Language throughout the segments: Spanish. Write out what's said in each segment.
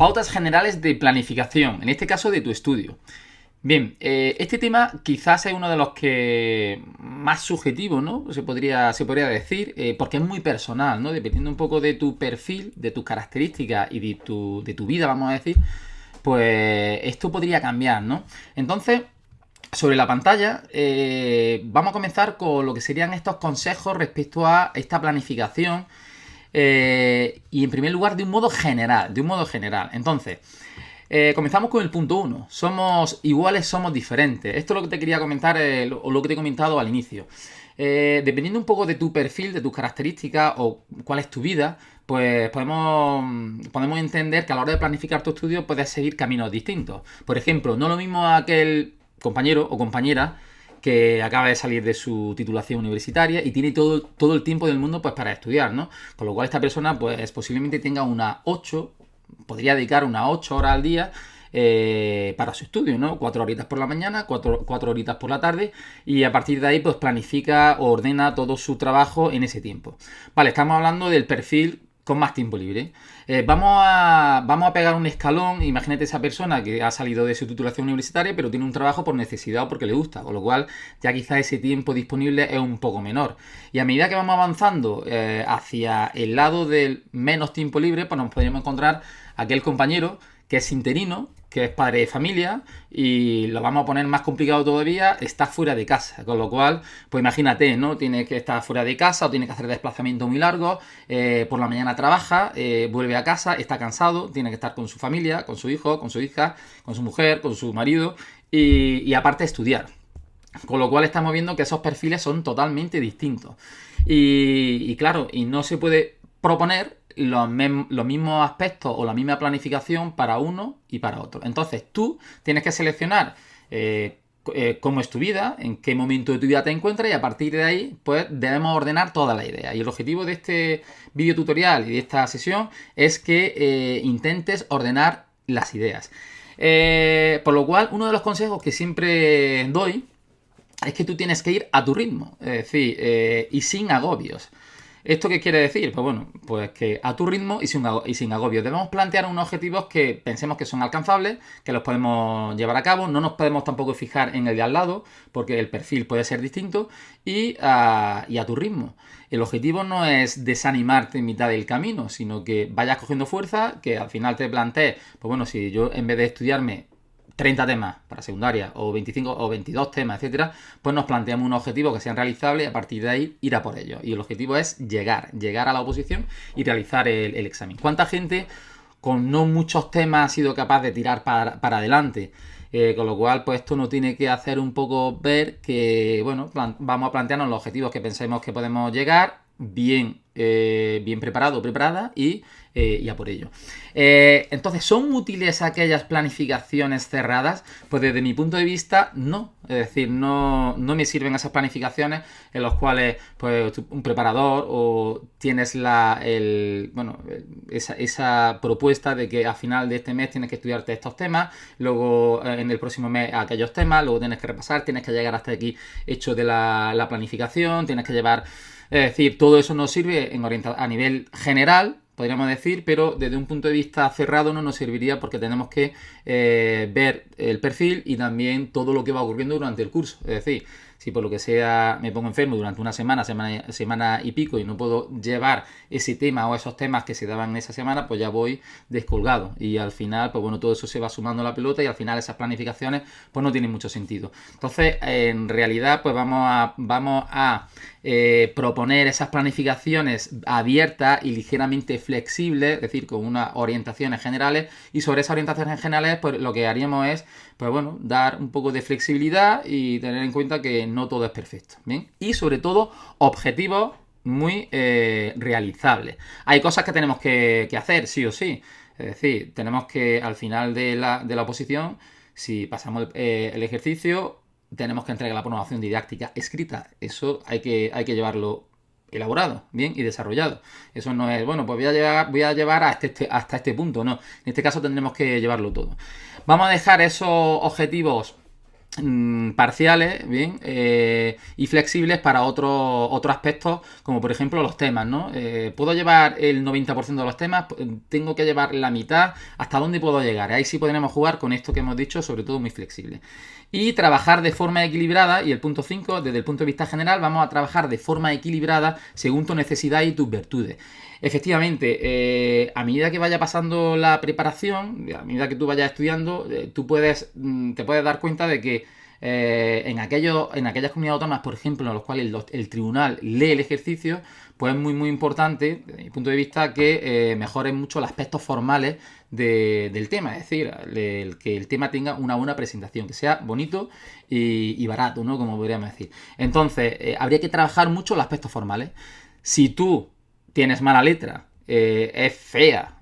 Pautas generales de planificación, en este caso de tu estudio. Bien, este tema quizás es uno de los que más subjetivo, ¿no? Se podría decir, porque es muy personal, ¿no? Dependiendo un poco de tu perfil, de tus características y de tu vida, vamos a decir, pues esto podría cambiar, ¿no? Entonces, sobre la pantalla, vamos a comenzar con lo que serían estos consejos respecto a esta planificación. Y en primer lugar, de un modo general. Entonces, comenzamos con el punto 1. Somos iguales, somos diferentes. Esto es lo que te quería comentar, o lo que te he comentado al inicio. Dependiendo un poco de tu perfil, de tus características o cuál es tu vida, pues podemos entender que a la hora de planificar tu estudio puedes seguir caminos distintos. Por ejemplo, no lo mismo aquel compañero o compañera que acaba de salir de su titulación universitaria y tiene todo el tiempo del mundo pues para estudiar, ¿no? Con lo cual esta persona pues posiblemente tenga podría dedicar unas 8 horas al día para su estudio, ¿no? 4 horitas por la mañana, 4 horitas por la tarde, y a partir de ahí pues planifica o ordena todo su trabajo en ese tiempo. Vale, estamos hablando del perfil con más tiempo libre. Vamos a pegar un escalón. Imagínate esa persona que ha salido de su titulación universitaria pero tiene un trabajo por necesidad o porque le gusta, con lo cual ya quizá ese tiempo disponible es un poco menor. Y a medida que vamos avanzando hacia el lado del menos tiempo libre, pues nos podríamos encontrar aquel compañero que es interino, que es padre de familia, y lo vamos a poner más complicado todavía, está fuera de casa, con lo cual, pues imagínate, ¿no? Tiene que estar fuera de casa o tiene que hacer desplazamientos muy largos, por la mañana trabaja, vuelve a casa, está cansado, tiene que estar con su familia, con su hijo, con su hija, con su mujer, con su marido, y aparte estudiar. Con lo cual estamos viendo que esos perfiles son totalmente distintos. Y claro, y no se puede proponer los mismos aspectos o la misma planificación para uno y para otro. Entonces tú tienes que seleccionar cómo es tu vida, en qué momento de tu vida te encuentras, y a partir de ahí pues debemos ordenar toda la idea. Y el objetivo de este video tutorial y de esta sesión es que intentes ordenar las ideas. Por lo cual, uno de los consejos que siempre doy es que tú tienes que ir a tu ritmo, es decir, y sin agobios. ¿Esto qué quiere decir? Pues bueno, pues que a tu ritmo y sin agobios. Debemos plantear unos objetivos que pensemos que son alcanzables, que los podemos llevar a cabo. No nos podemos tampoco fijar en el de al lado, porque el perfil puede ser distinto, y a tu ritmo. El objetivo no es desanimarte en mitad del camino, sino que vayas cogiendo fuerza, que al final te plantees, pues bueno, si yo en vez de estudiarme 30 temas para secundaria o 25 o 22 temas, etcétera, pues nos planteamos unos objetivos que sean realizables y a partir de ahí ir a por ellos. Y el objetivo es llegar a la oposición y realizar el examen. ¿Cuánta gente con no muchos temas ha sido capaz de tirar para adelante? Con lo cual, pues esto nos tiene que hacer un poco ver que, bueno, vamos a plantearnos los objetivos que pensemos que podemos llegar bien preparado o preparada y a por ello. Entonces, ¿son útiles aquellas planificaciones cerradas? Pues desde mi punto de vista, no. Es decir, no me sirven esas planificaciones en las cuales pues, un preparador o tienes esa propuesta de que a final de este mes tienes que estudiarte estos temas, luego en el próximo mes aquellos temas, luego tienes que repasar, tienes que llegar hasta aquí hecho de la planificación, tienes que llevar... Es decir, todo eso nos sirve a nivel general, podríamos decir, pero desde un punto de vista cerrado no nos serviría porque tenemos que ver el perfil y también todo lo que va ocurriendo durante el curso. Es decir, si por lo que sea me pongo enfermo durante una semana y pico y no puedo llevar ese tema o esos temas que se daban en esa semana, pues ya voy descolgado. Y al final, pues bueno, todo eso se va sumando a la pelota y al final esas planificaciones pues no tienen mucho sentido. Entonces, en realidad, pues vamos a proponer esas planificaciones abiertas y ligeramente flexibles, es decir, con unas orientaciones generales, y sobre esas orientaciones generales pues lo que haríamos es pues bueno, dar un poco de flexibilidad y tener en cuenta que no todo es perfecto, ¿bien? Y sobre todo objetivos muy realizables. Hay cosas que tenemos que hacer sí o sí, es decir, tenemos que al final de la oposición, si pasamos el ejercicio, tenemos que entregar la programación didáctica escrita. Eso hay que llevarlo elaborado, bien, y desarrollado. Eso no es, bueno, pues voy a llevar hasta este punto, no. En este caso tendremos que llevarlo todo. Vamos a dejar esos objetivos parciales, bien, y flexibles para otros aspectos, como por ejemplo los temas, ¿no? ¿Puedo llevar el 90% de los temas? ¿Tengo que llevar la mitad? ¿Hasta dónde puedo llegar? Ahí sí podremos jugar con esto que hemos dicho, sobre todo muy flexible. Y trabajar de forma equilibrada, y el punto 5, desde el punto de vista general, vamos a trabajar de forma equilibrada según tu necesidad y tus virtudes. Efectivamente, a medida que vaya pasando la preparación, a medida que tú vayas estudiando, tú te puedes dar cuenta de que en aquellas comunidades autónomas, por ejemplo, en los cuales el tribunal lee el ejercicio, pues es muy muy importante, desde mi punto de vista, que mejoren mucho los aspectos formales del tema, es decir, que el tema tenga una buena presentación, que sea bonito y barato, ¿no? Como podríamos decir. Entonces, habría que trabajar mucho los aspectos formales. Si tú tienes mala letra, es fea,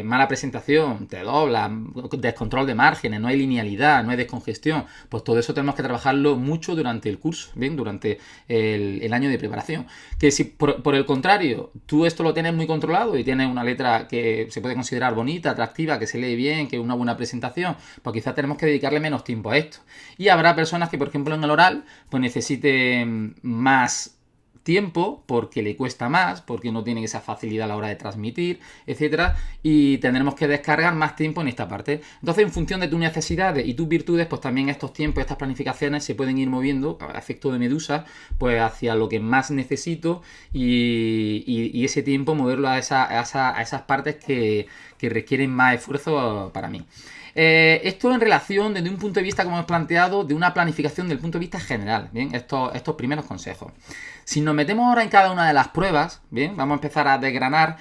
mala presentación, te dobla, descontrol de márgenes, no hay linealidad, no hay descongestión, pues todo eso tenemos que trabajarlo mucho durante el curso, bien, durante el año de preparación. Que si por el contrario, tú esto lo tienes muy controlado y tienes una letra que se puede considerar bonita, atractiva, que se lee bien, que es una buena presentación, pues quizás tenemos que dedicarle menos tiempo a esto. Y habrá personas que, por ejemplo, en el oral, pues necesiten más tiempo porque le cuesta más, porque no tiene esa facilidad a la hora de transmitir, etcétera, y tendremos que descargar más tiempo en esta parte. Entonces, en función de tus necesidades y tus virtudes, pues también estos tiempos, estas planificaciones se pueden ir moviendo a efecto de medusa, pues hacia lo que más necesito y ese tiempo moverlo a esas partes que requieren más esfuerzo para mí. Esto en relación, desde un punto de vista, como hemos planteado, de una planificación del punto de vista general, ¿bien? Estos primeros consejos. Si nos metemos ahora en cada una de las pruebas, bien, vamos a empezar a desgranar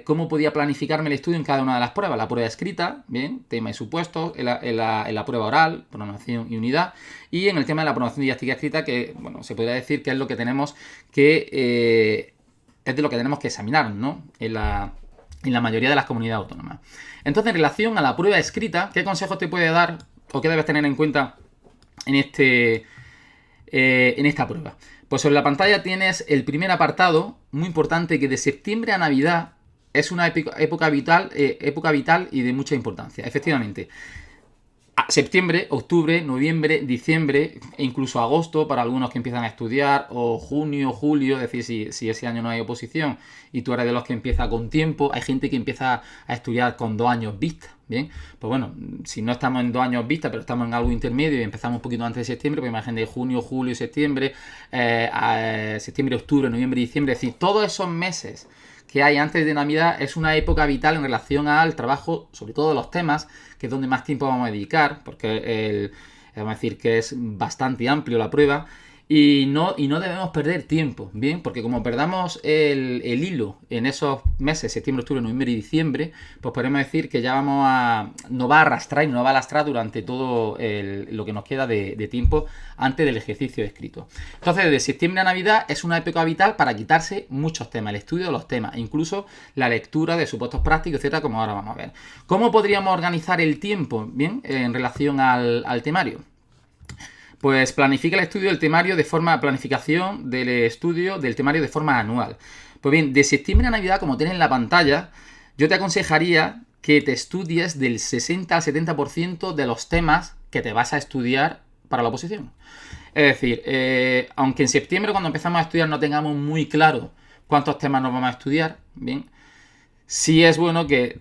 cómo podía planificarme el estudio en cada una de las pruebas. La prueba escrita, bien, tema y supuestos, en la prueba oral, pronunciación y unidad, y en el tema de la pronunciación didáctica escrita, que, bueno, se podría decir que es lo que tenemos que es de lo que tenemos que examinar, ¿no? En la mayoría de las comunidades autónomas. Entonces, en relación a la prueba escrita, ¿qué consejos te puede dar o qué debes tener en cuenta en esta prueba? Pues sobre la pantalla tienes el primer apartado, muy importante, que de septiembre a Navidad es una época vital y de mucha importancia. Efectivamente, septiembre, octubre, noviembre, diciembre e incluso agosto para algunos que empiezan a estudiar, o junio, julio, es decir, si ese año no hay oposición y tú eres de los que empieza con tiempo, hay gente que empieza a estudiar con 2 años vista, ¿bien? Pues bueno, si no estamos en 2 años vista, pero estamos en algo intermedio y empezamos un poquito antes de septiembre, pues imagínate junio, julio, septiembre, septiembre, octubre, noviembre, diciembre, es decir, todos esos meses que hay antes de Navidad es una época vital en relación al trabajo, sobre todo de los temas, que es donde más tiempo vamos a dedicar, porque vamos a decir que es bastante amplio la prueba, y no debemos perder tiempo, ¿bien? Porque como perdamos el hilo en esos meses, septiembre, octubre, noviembre y diciembre, pues podemos decir que ya nos va a arrastrar y nos va a lastrar durante todo lo que nos queda de tiempo antes del ejercicio escrito. Entonces, de septiembre a Navidad es una época vital para quitarse muchos temas, el estudio de los temas, incluso la lectura de supuestos prácticos, etcétera, como ahora vamos a ver. ¿Cómo podríamos organizar el tiempo, bien, en relación al temario? Pues planifica el estudio del temario planificación del estudio del temario de forma anual. Pues bien, de septiembre a Navidad, como tienes en la pantalla, yo te aconsejaría que te estudies del 60 al 70% de los temas que te vas a estudiar para la oposición. Es decir, aunque en septiembre cuando empezamos a estudiar no tengamos muy claro cuántos temas nos vamos a estudiar, bien, sí es bueno que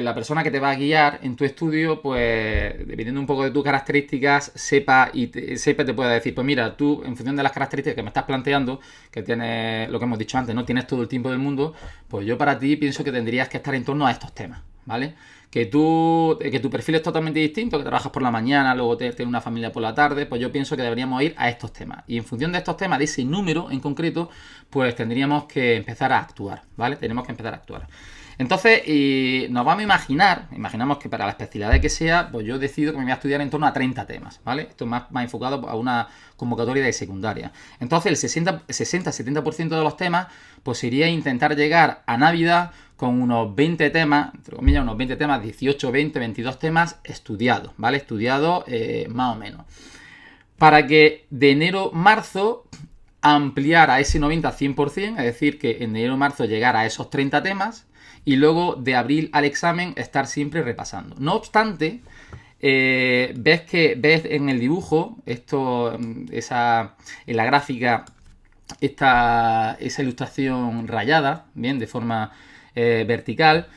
la persona que te va a guiar en tu estudio, pues dependiendo un poco de tus características, sepa y te pueda decir, pues mira, tú en función de las características que me estás planteando, que tienes lo que hemos dicho antes, no tienes todo el tiempo del mundo, pues yo para ti pienso que tendrías que estar en torno a estos temas, ¿vale? Que tu perfil es totalmente distinto, que trabajas por la mañana, luego tienes una familia por la tarde, pues yo pienso que deberíamos ir a estos temas. Y en función de estos temas, de ese número en concreto, pues tendríamos que empezar a actuar, ¿vale? Tenemos que empezar a actuar. Entonces, nos vamos a imaginamos que para la especialidad que sea, pues yo decido que me voy a estudiar en torno a 30 temas, ¿vale? Esto es más enfocado a una convocatoria de secundaria. Entonces, el 60-70% de los temas, pues sería intentar llegar a Navidad con unos 20 temas, entre comillas, unos 20 temas, 18, 20, 22 temas estudiados, ¿vale? Estudiados más o menos. Para que de enero-marzo ampliar a ese 90 al 100%, es decir, que en enero-marzo llegar a esos 30 temas y luego de abril al examen estar siempre repasando. No obstante, ves en el dibujo, en la gráfica, esa ilustración rayada, bien, de forma vertical.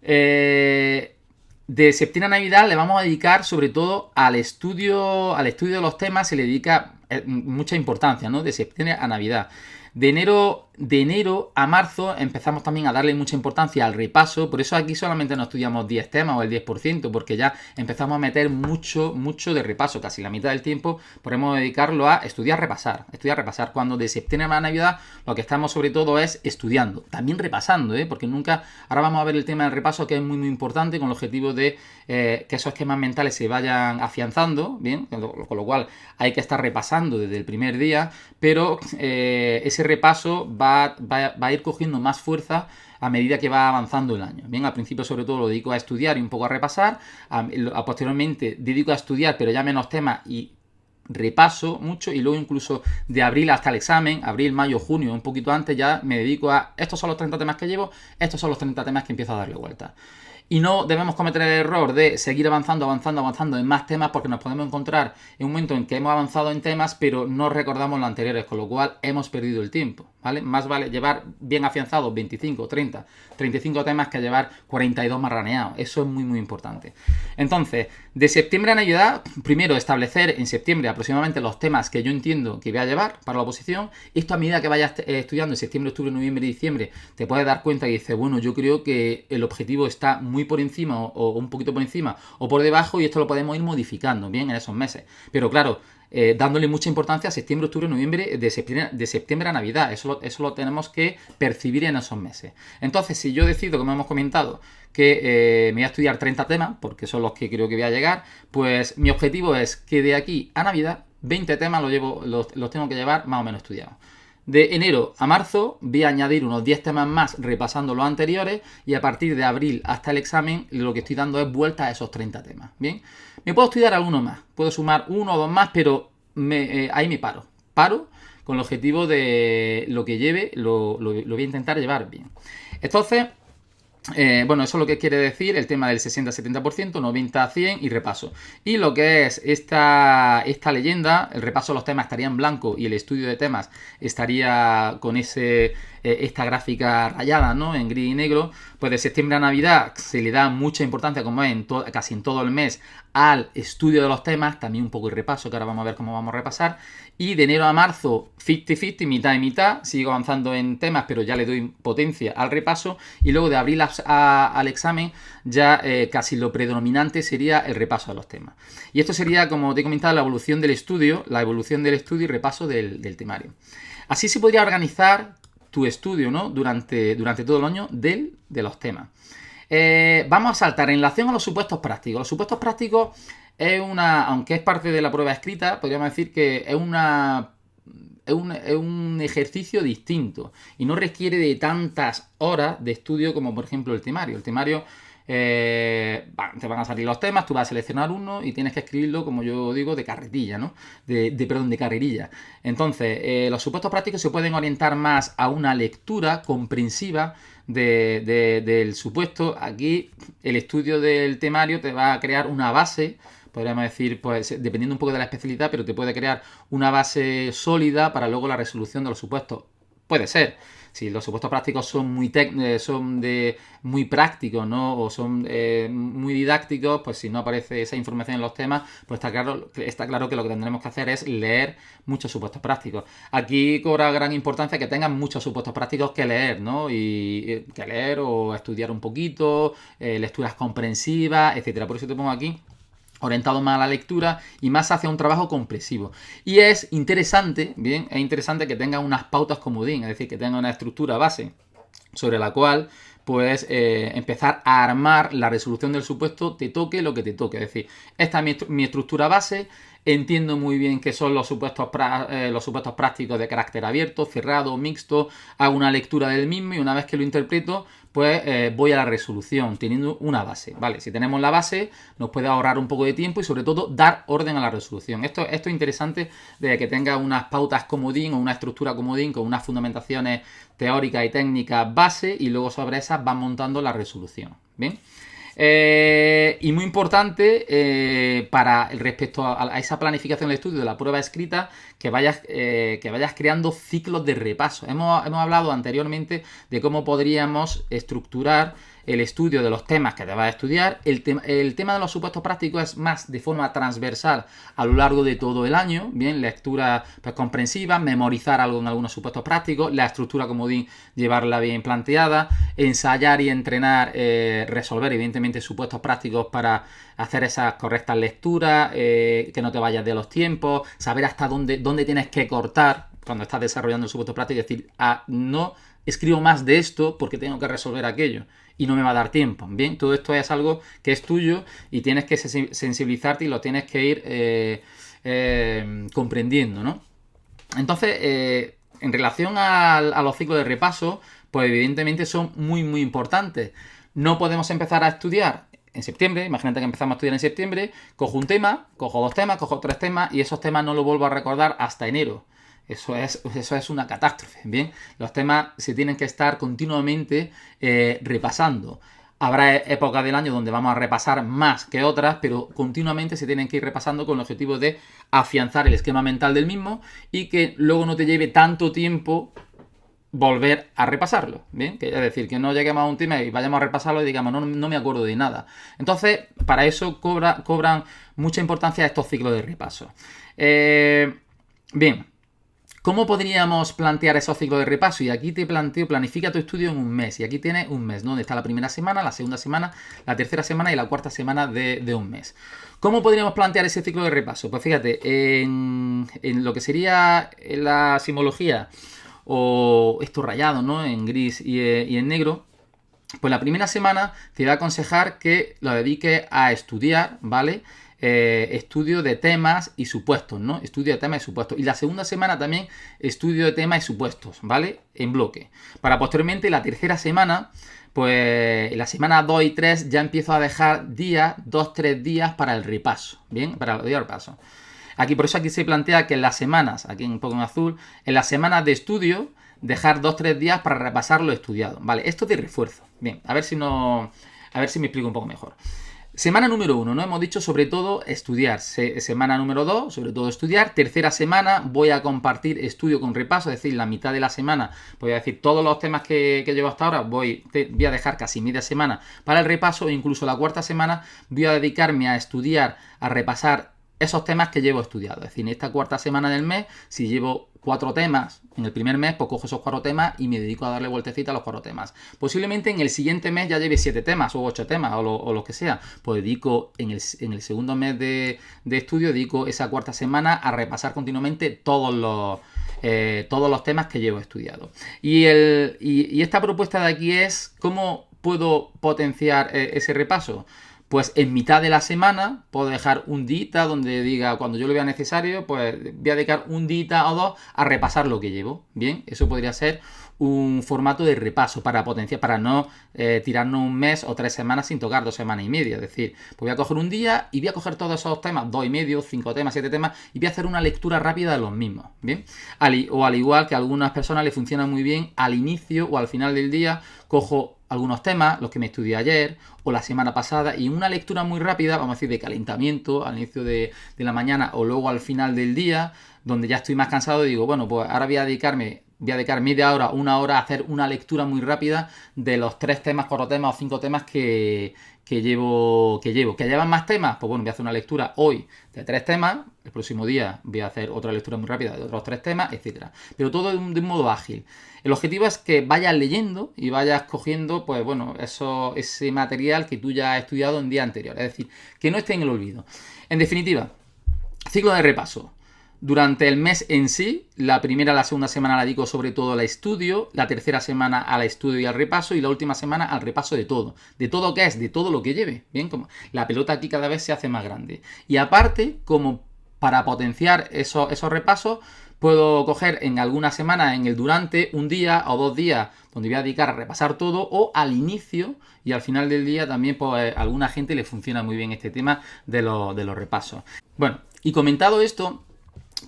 De septiembre a Navidad le vamos a dedicar sobre todo al estudio de los temas, se le dedica mucha importancia, ¿no? De septiembre a Navidad. De enero a marzo empezamos también a darle mucha importancia al repaso, por eso aquí solamente no estudiamos 10 temas o el 10%, porque ya empezamos a meter mucho de repaso, casi la mitad del tiempo podemos dedicarlo a estudiar, repasar, cuando de septiembre a Navidad lo que estamos sobre todo es estudiando, también repasando, porque nunca, ahora vamos a ver el tema del repaso que es muy importante con el objetivo de que esos esquemas mentales se vayan afianzando, bien, con lo cual hay que estar repasando desde el primer día, pero ese repaso va a ir cogiendo más fuerza a medida que va avanzando el año. Bien, al principio sobre todo lo dedico a estudiar y un poco a repasar, posteriormente dedico a estudiar pero ya menos temas y repaso mucho, y luego incluso de abril hasta el examen, abril, mayo, junio, un poquito antes, ya me dedico a estos son los 30 temas que llevo, estos son los 30 temas que empiezo a darle vuelta. Y no debemos cometer el error de seguir avanzando en más temas, porque nos podemos encontrar en un momento en que hemos avanzado en temas pero no recordamos los anteriores, con lo cual hemos perdido el tiempo, ¿vale? Más vale llevar bien afianzados 25, 30, 35 temas que llevar 42 marraneados. Eso es muy importante. Entonces, de septiembre a Navidad, primero establecer en septiembre aproximadamente los temas que yo entiendo que voy a llevar para la oposición. Esto a medida que vayas estudiando en septiembre, octubre, noviembre y diciembre, te puedes dar cuenta y dices, bueno, yo creo que el objetivo está muy por encima o un poquito por encima o por debajo, y esto lo podemos ir modificando bien en esos meses. Pero claro, dándole mucha importancia a septiembre, octubre, noviembre, de septiembre a Navidad. Eso lo tenemos que percibir en esos meses. Entonces, si yo decido, como hemos comentado, que me voy a estudiar 30 temas, porque son los que creo que voy a llegar, pues mi objetivo es que de aquí a Navidad 20 temas los tengo que llevar más o menos estudiados. De enero a marzo voy a añadir unos 10 temas más repasando los anteriores, y a partir de abril hasta el examen lo que estoy dando es vuelta a esos 30 temas. Bien, me puedo estudiar alguno más, puedo sumar uno o dos más, pero ahí me paro con el objetivo de lo que lleve, lo voy a intentar llevar bien. Entonces, bueno, eso es lo que quiere decir el tema del 60-70%, 90-100 y repaso. Y lo que es esta leyenda, el repaso de los temas estaría en blanco y el estudio de temas estaría con esta gráfica rayada, ¿no? En gris y negro. Pues de septiembre a Navidad se le da mucha importancia, como es casi en todo el mes, al estudio de los temas, también un poco el repaso, que ahora vamos a ver cómo vamos a repasar. Y de enero a marzo, 50-50, mitad y mitad, sigo avanzando en temas, pero ya le doy potencia al repaso. Y luego de abril al examen, ya casi lo predominante sería el repaso de los temas. Y esto sería, como te he comentado, la evolución del estudio y repaso del temario. Así se podría organizar tu estudio, ¿no? Durante todo el año de los temas. Vamos a saltar en relación a los supuestos prácticos. Los supuestos prácticos aunque es parte de la prueba escrita, podríamos decir que es un ejercicio distinto y no requiere de tantas horas de estudio como por ejemplo el temario. El temario te van a salir los temas, tú vas a seleccionar uno y tienes que escribirlo, como yo digo, de carretilla, ¿no? De carrerilla. Entonces, los supuestos prácticos se pueden orientar más a una lectura comprensiva del supuesto. Aquí el estudio del temario te va a crear una base, podríamos decir, pues dependiendo un poco de la especialidad, pero te puede crear una base sólida para luego la resolución de los supuestos. Puede ser. Si los supuestos prácticos son muy prácticos, ¿no? O son muy didácticos, pues si no aparece esa información en los temas, pues está claro que lo que tendremos que hacer es leer muchos supuestos prácticos. Aquí cobra gran importancia que tengan muchos supuestos prácticos que leer, ¿no? Y que leer o estudiar un poquito, lecturas comprensivas, etcétera. Por eso te pongo aquí orientado más a la lectura y más hacia un trabajo comprensivo. Y es interesante que tenga unas pautas comodín, es decir, que tenga una estructura base sobre la cual pues empezar a armar la resolución del supuesto, te toque lo que te toque. Es decir, esta es mi estructura base, entiendo muy bien qué son los supuestos prácticos de carácter abierto, cerrado, mixto, hago una lectura del mismo y una vez que lo interpreto, pues voy a la resolución, teniendo una base, ¿vale? Si tenemos la base, nos puede ahorrar un poco de tiempo y sobre todo dar orden a la resolución. Esto es interesante de que tenga unas pautas comodín o una estructura comodín con unas fundamentaciones teóricas y técnicas base y luego sobre esas van montando la resolución, ¿bien? Y muy importante para respecto a esa planificación del estudio de la prueba escrita, que vayas creando ciclos de repaso. Hemos hablado anteriormente de cómo podríamos estructurar el estudio de los temas que te vas a estudiar. El tema de los supuestos prácticos es más de forma transversal a lo largo de todo el año. Bien, lectura pues, comprensiva, memorizar algo en algunos supuestos prácticos, la estructura comodín, llevarla bien planteada, ensayar y entrenar, resolver evidentemente supuestos prácticos para hacer esas correctas lecturas, que no te vayas de los tiempos, saber hasta dónde tienes que cortar cuando estás desarrollando el supuesto práctico, es decir, no escribo más de esto porque tengo que resolver aquello y no me va a dar tiempo. Bien, todo esto es algo que es tuyo y tienes que sensibilizarte y lo tienes que ir comprendiendo, ¿no? Entonces, en relación a los ciclos de repaso, pues evidentemente son muy, muy importantes. No podemos empezar a estudiar en septiembre. Imagínate que empezamos a estudiar en septiembre, cojo un tema, cojo 2 temas, cojo 3 temas y esos temas no los vuelvo a recordar hasta enero. Eso es una catástrofe. Bien, los temas se tienen que estar continuamente repasando. Habrá épocas del año donde vamos a repasar más que otras, pero continuamente se tienen que ir repasando con el objetivo de afianzar el esquema mental del mismo y que luego no te lleve tanto tiempo volver a repasarlo. Bien, que es decir, que no lleguemos a un tema y vayamos a repasarlo y digamos, no me acuerdo de nada. Entonces, para eso cobran mucha importancia estos ciclos de repaso. Bien. ¿Cómo podríamos plantear esos ciclos de repaso? Y aquí te planteo, planifica tu estudio en un mes. Y aquí tienes un mes, ¿no? Donde está la primera semana, la segunda semana, la tercera semana y la cuarta semana de un mes. ¿Cómo podríamos plantear ese ciclo de repaso? Pues fíjate, en lo que sería la simbología o esto rayado, ¿no? En gris y en negro. Pues la primera semana te voy a aconsejar que lo dediques a estudiar, ¿vale? Estudio de temas y supuestos, ¿no? Estudio de temas y supuestos. Y la segunda semana también estudio de temas y supuestos, ¿vale? En bloque. Para posteriormente la tercera semana, pues en la semana 2 y 3 ya empiezo a dejar días, 2-3 días para el repaso, ¿bien? Para el repaso. Aquí, por eso aquí se plantea que en las semanas, aquí un poco en azul, en las semanas de estudio, dejar 2-3 días para repasar lo estudiado. Vale, esto de refuerzo. Bien, a ver si me explico un poco mejor. Semana número 1, ¿no? Hemos dicho sobre todo estudiar. Semana número 2, sobre todo estudiar. Tercera semana voy a compartir estudio con repaso, es decir, la mitad de la semana, voy a decir todos los temas que llevo hasta ahora, voy a dejar casi media semana para el repaso, e incluso la cuarta semana voy a dedicarme a estudiar, a repasar esos temas que llevo estudiados. Es decir, en esta cuarta semana del mes, si llevo 4 temas en el primer mes, pues cojo esos 4 temas y me dedico a darle vueltecita a los 4 temas. Posiblemente en el siguiente mes ya lleve 7 temas o 8 temas o lo que sea. Pues dedico en el segundo mes de estudio, dedico esa cuarta semana a repasar continuamente todos los temas que llevo estudiado. Y esta propuesta de aquí es cómo puedo potenciar ese repaso. Pues en mitad de la semana puedo dejar un día donde diga, cuando yo lo vea necesario, pues voy a dedicar un día o 2 a repasar lo que llevo. Bien, eso podría ser un formato de repaso para potenciar, para no tirarnos un mes o 3 semanas sin tocar 2 semanas y media. Es decir, pues voy a coger un día y voy a coger todos esos temas, 2 y medio, 5 temas, 7 temas, y voy a hacer una lectura rápida de los mismos. Bien, al igual que a algunas personas les funciona muy bien al inicio o al final del día, cojo algunos temas, los que me estudié ayer o la semana pasada, y una lectura muy rápida, vamos a decir, de calentamiento al inicio de la mañana o luego al final del día, donde ya estoy más cansado, digo, bueno, pues ahora voy a dedicar media hora, una hora a hacer una lectura muy rápida de los 3 temas, 4 temas o 5 temas que llevo. ¿Que llevan más temas? Pues bueno, voy a hacer una lectura hoy de 3 temas, el próximo día voy a hacer otra lectura muy rápida de otros 3 temas, etcétera. Pero todo de un modo ágil. El objetivo es que vayas leyendo y vayas cogiendo, pues bueno, ese material que tú ya has estudiado en día anterior. Es decir, que no esté en el olvido. En definitiva, ciclo de repaso. Durante el mes en sí, la primera y la segunda semana la dedico sobre todo al estudio, la tercera semana al estudio y al repaso, y la última semana al repaso de todo. ¿De todo qué es? De todo lo que lleve. Bien, como la pelota aquí cada vez se hace más grande. Y aparte, como para potenciar esos repasos, puedo coger en alguna semana, en el durante, un día o 2 días, donde voy a dedicar a repasar todo, o al inicio y al final del día también, pues a alguna gente le funciona muy bien este tema de los repasos. Bueno, y comentado esto,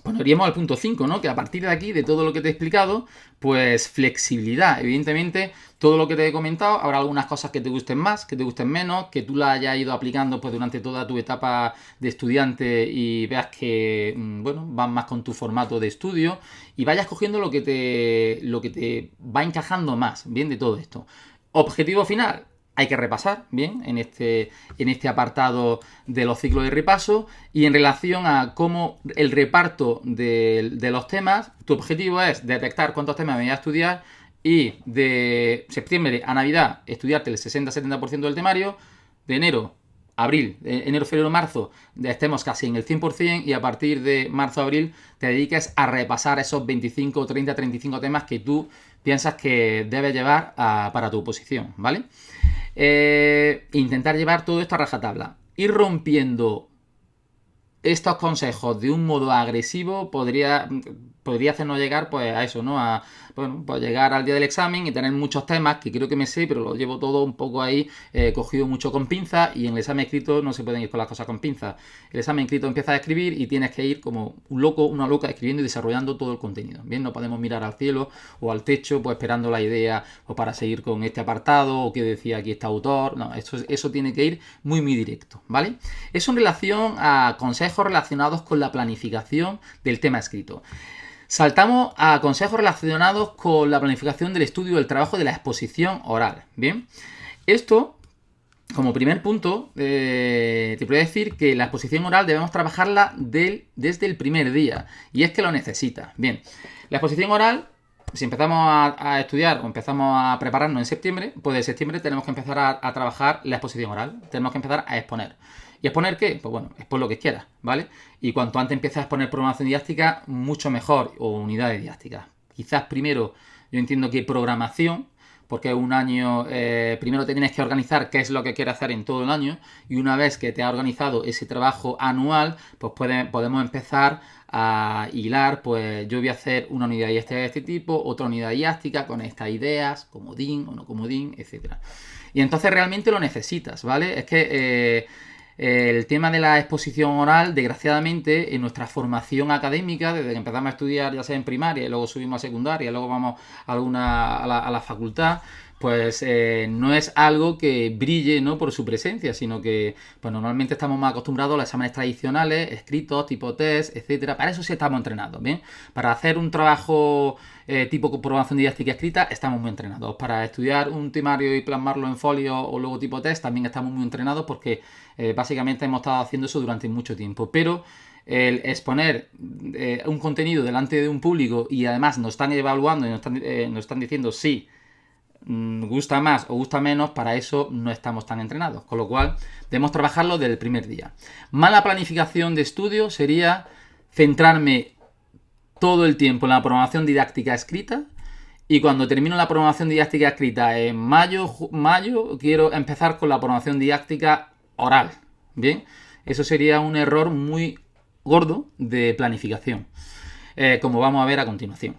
Pondríamos al punto 5, ¿no? Que a partir de aquí, de todo lo que te he explicado, pues flexibilidad. Evidentemente, todo lo que te he comentado, habrá algunas cosas que te gusten más, que te gusten menos, que tú las hayas ido aplicando pues durante toda tu etapa de estudiante y veas que, bueno, van más con tu formato de estudio y vayas cogiendo lo que te va encajando más, bien, de todo esto. Objetivo final, hay que repasar, bien, en este apartado de los ciclos de repaso. Y en relación a cómo el reparto de los temas, tu objetivo es detectar cuántos temas me voy a estudiar y de septiembre a Navidad estudiarte el 60-70% del temario, de enero febrero, marzo, estemos casi en el 100% y a partir de marzo, abril te dediques a repasar esos 25, 30, 35 temas que tú piensas que debes llevar para tu oposición, ¿vale? Intentar llevar todo esto a rajatabla. Ir rompiendo estos consejos de un modo agresivo podría hacernos llegar pues a eso, ¿no? Pues llegar al día del examen y tener muchos temas que creo que me sé, pero lo llevo todo un poco ahí cogido mucho con pinzas y en el examen escrito no se pueden ir con las cosas con pinzas. El examen escrito empiezas a escribir y tienes que ir como un loco, una loca escribiendo y desarrollando todo el contenido. Bien, no podemos mirar al cielo o al techo pues esperando la idea o para seguir con este apartado o qué decía aquí este autor. No, eso tiene que ir muy directo, ¿vale? Eso en relación a consejos relacionados con la planificación del tema escrito. Saltamos a consejos relacionados con la planificación del estudio del trabajo de la exposición oral. Bien, esto, como primer punto, te voy a decir que la exposición oral debemos trabajarla desde el primer día, y es que lo necesita. Bien, la exposición oral, si empezamos a estudiar o empezamos a prepararnos en septiembre, pues de septiembre tenemos que empezar a trabajar la exposición oral, tenemos que empezar a exponer. ¿Y exponer qué? Pues bueno, expon lo que quieras, ¿vale? Y cuanto antes empieces a exponer programación didáctica, mucho mejor, o unidades didácticas. Quizás primero, yo entiendo que programación, porque un año, primero te tienes que organizar qué es lo que quieres hacer en todo el año, y una vez que te has organizado ese trabajo anual, pues podemos empezar a hilar, pues yo voy a hacer una unidad didáctica de este tipo, otra unidad didáctica con estas ideas, comodín o no comodín, etcétera. Y entonces realmente lo necesitas, ¿vale? Es que el tema de la exposición oral, desgraciadamente, en nuestra formación académica, desde que empezamos a estudiar ya sea en primaria y luego subimos a secundaria y luego vamos a la facultad, pues no es algo que brille, ¿no?, por su presencia, sino que pues normalmente estamos más acostumbrados a los exámenes tradicionales, escritos, tipo test, etcétera. Para eso sí estamos entrenados, ¿bien? Para hacer un trabajo tipo programación didáctica escrita estamos muy entrenados. Para estudiar un temario y plasmarlo en folio o luego tipo test también estamos muy entrenados porque básicamente hemos estado haciendo eso durante mucho tiempo. Pero el exponer un contenido delante de un público y además nos están evaluando y nos están diciendo si gusta más o gusta menos, para eso no estamos tan entrenados, con lo cual debemos trabajarlo desde el primer día. Mala planificación de estudio sería centrarme todo el tiempo en la programación didáctica escrita y cuando termino la programación didáctica escrita en mayo quiero empezar con la programación didáctica oral. Bien, eso sería un error muy gordo de planificación, como vamos a ver a continuación.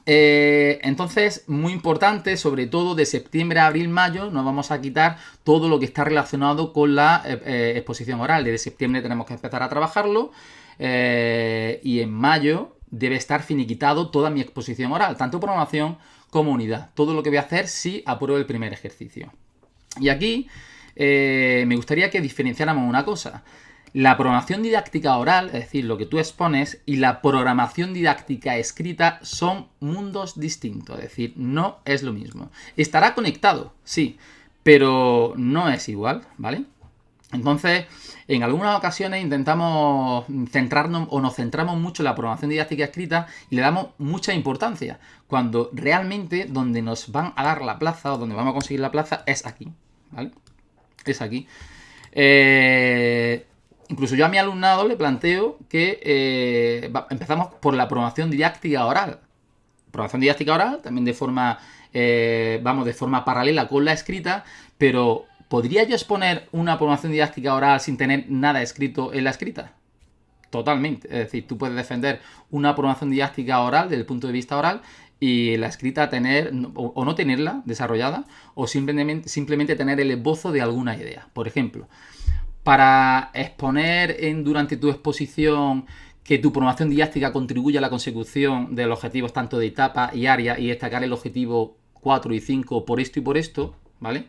Entonces, muy importante, sobre todo de septiembre a abril, mayo, nos vamos a quitar todo lo que está relacionado con la exposición oral. Desde septiembre tenemos que empezar a trabajarlo y en mayo debe estar finiquitado toda mi exposición oral, tanto programación como unidad. Todo lo que voy a hacer si apruebo el primer ejercicio. Y aquí me gustaría que diferenciáramos una cosa. La programación didáctica oral, es decir, lo que tú expones, y la programación didáctica escrita son mundos distintos, es decir, no es lo mismo. Estará conectado, sí, pero no es igual, ¿vale? Entonces, en algunas ocasiones intentamos centrarnos o nos centramos mucho en la programación didáctica escrita y le damos mucha importancia, cuando realmente donde nos van a dar la plaza o donde vamos a conseguir la plaza es aquí, ¿vale? Es aquí. Incluso yo a mi alumnado le planteo que empezamos por la programación didáctica oral. Programación didáctica oral, también de forma paralela con la escrita, pero ¿podría yo exponer una programación didáctica oral sin tener nada escrito en la escrita? Totalmente. Es decir, tú puedes defender una programación didáctica oral desde el punto de vista oral y la escrita tener o no tenerla desarrollada o simplemente tener el esbozo de alguna idea. Por ejemplo, para exponer durante tu exposición que tu programación didáctica contribuya a la consecución de los objetivos tanto de etapa y área y destacar el objetivo 4 y 5 por esto y por esto, ¿vale?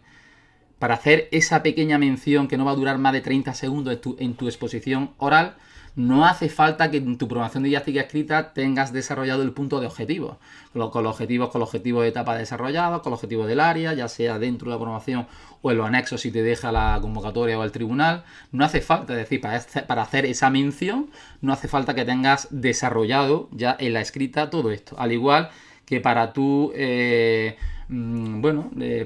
Para hacer esa pequeña mención que no va a durar más de 30 segundos en tu exposición oral, no hace falta que en tu programación didáctica escrita tengas desarrollado el punto de objetivo. Con los objetivos de etapa desarrollados, con los objetivos del área, ya sea dentro de la programación o en los anexos si te deja la convocatoria o el tribunal. No hace falta, es decir, para hacer esa mención, no hace falta que tengas desarrollado ya en la escrita todo esto. Al igual que para tú,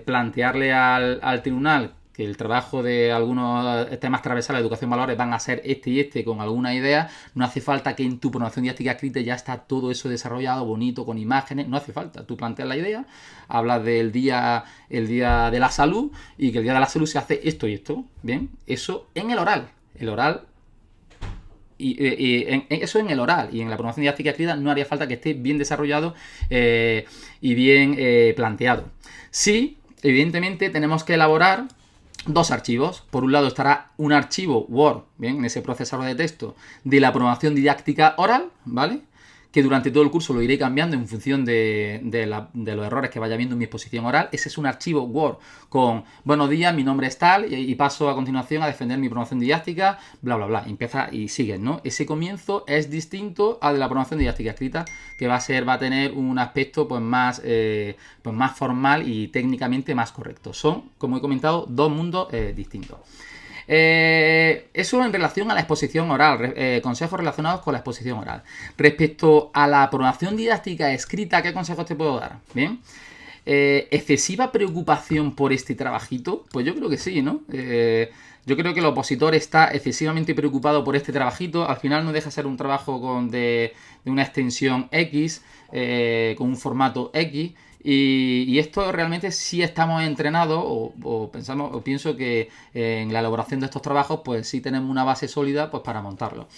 plantearle al tribunal que el trabajo de algunos temas transversales de educación valores van a ser este y este con alguna idea, no hace falta que en tu programación didáctica escrita ya está todo eso desarrollado, bonito, con imágenes, no hace falta. Tú planteas la idea, hablas del día, el día de la salud y que el día de la salud se hace esto y esto, ¿bien? Eso en el oral. El oral eso en el oral y en la programación didáctica escrita no haría falta que esté bien desarrollado y bien planteado. Sí, evidentemente tenemos que elaborar dos archivos. Por un lado estará un archivo Word, bien, en ese procesador de texto de la programación didáctica oral, ¿vale? Que durante todo el curso lo iré cambiando en función de los errores que vaya viendo en mi exposición oral. Ese es un archivo Word con buenos días, mi nombre es tal, y paso a continuación a defender mi programación didáctica, bla, bla, bla. Empieza y sigues, ¿no? Ese comienzo es distinto al de la programación didáctica escrita, que va a tener un aspecto pues más formal y técnicamente más correcto. Son, como he comentado, dos mundos distintos. Eso en relación a la exposición oral, consejos relacionados con la exposición oral. Respecto a la programación didáctica escrita, ¿qué consejos te puedo dar? Bien, ¿excesiva preocupación por este trabajito? Pues yo creo que sí, ¿no? Yo creo que el opositor está excesivamente preocupado por este trabajito. Al final no deja de ser un trabajo de una extensión X, con un formato X. Y esto realmente sí estamos entrenados o pienso que en la elaboración de estos trabajos pues sí tenemos una base sólida pues para montarlo.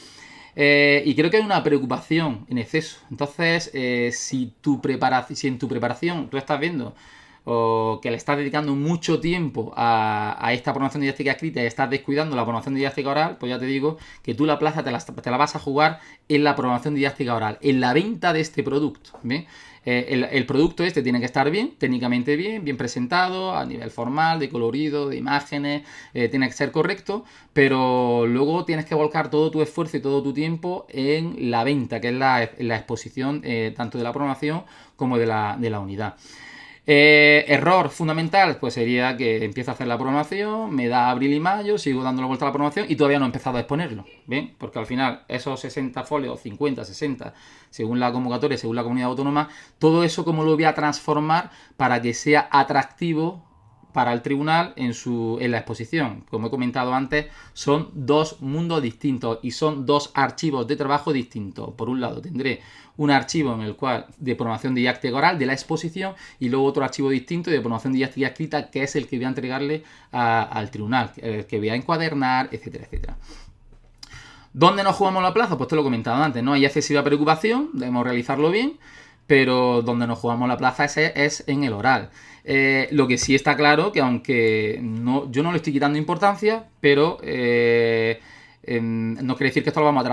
Y creo que hay una preocupación en exceso. Entonces, si en tu preparación tú estás viendo o que le estás dedicando mucho tiempo a esta programación didáctica escrita y estás descuidando la programación didáctica oral, pues ya te digo que tú la plaza te la vas a jugar en la programación didáctica oral, en la venta de este producto, ¿bien? El producto este tiene que estar bien, técnicamente bien presentado, a nivel formal, de colorido, de imágenes, tiene que ser correcto, pero luego tienes que volcar todo tu esfuerzo y todo tu tiempo en la venta, que es la exposición tanto de la programación como de la unidad. Error fundamental, pues sería que empiezo a hacer la programación, me da abril y mayo, sigo dando la vuelta a la programación y todavía no he empezado a exponerlo, ¿bien? Porque al final esos 60 folios, 50, 60, según la convocatoria, según la comunidad autónoma, todo eso cómo lo voy a transformar para que sea atractivo para el tribunal en la exposición. Como he comentado antes, son dos mundos distintos y son dos archivos de trabajo distintos. Por un lado tendré un archivo en el cual de programación didáctica oral de la exposición y luego otro archivo distinto de programación didáctica escrita que es el que voy a entregarle al tribunal, el que voy a encuadernar, etcétera, etcétera. ¿Dónde nos jugamos la plaza? Pues te lo he comentado antes, no hay excesiva preocupación, debemos realizarlo bien, pero donde nos jugamos la plaza es en el oral. Lo que sí está claro que aunque yo no le estoy quitando importancia, pero no quiere decir que esto lo vamos a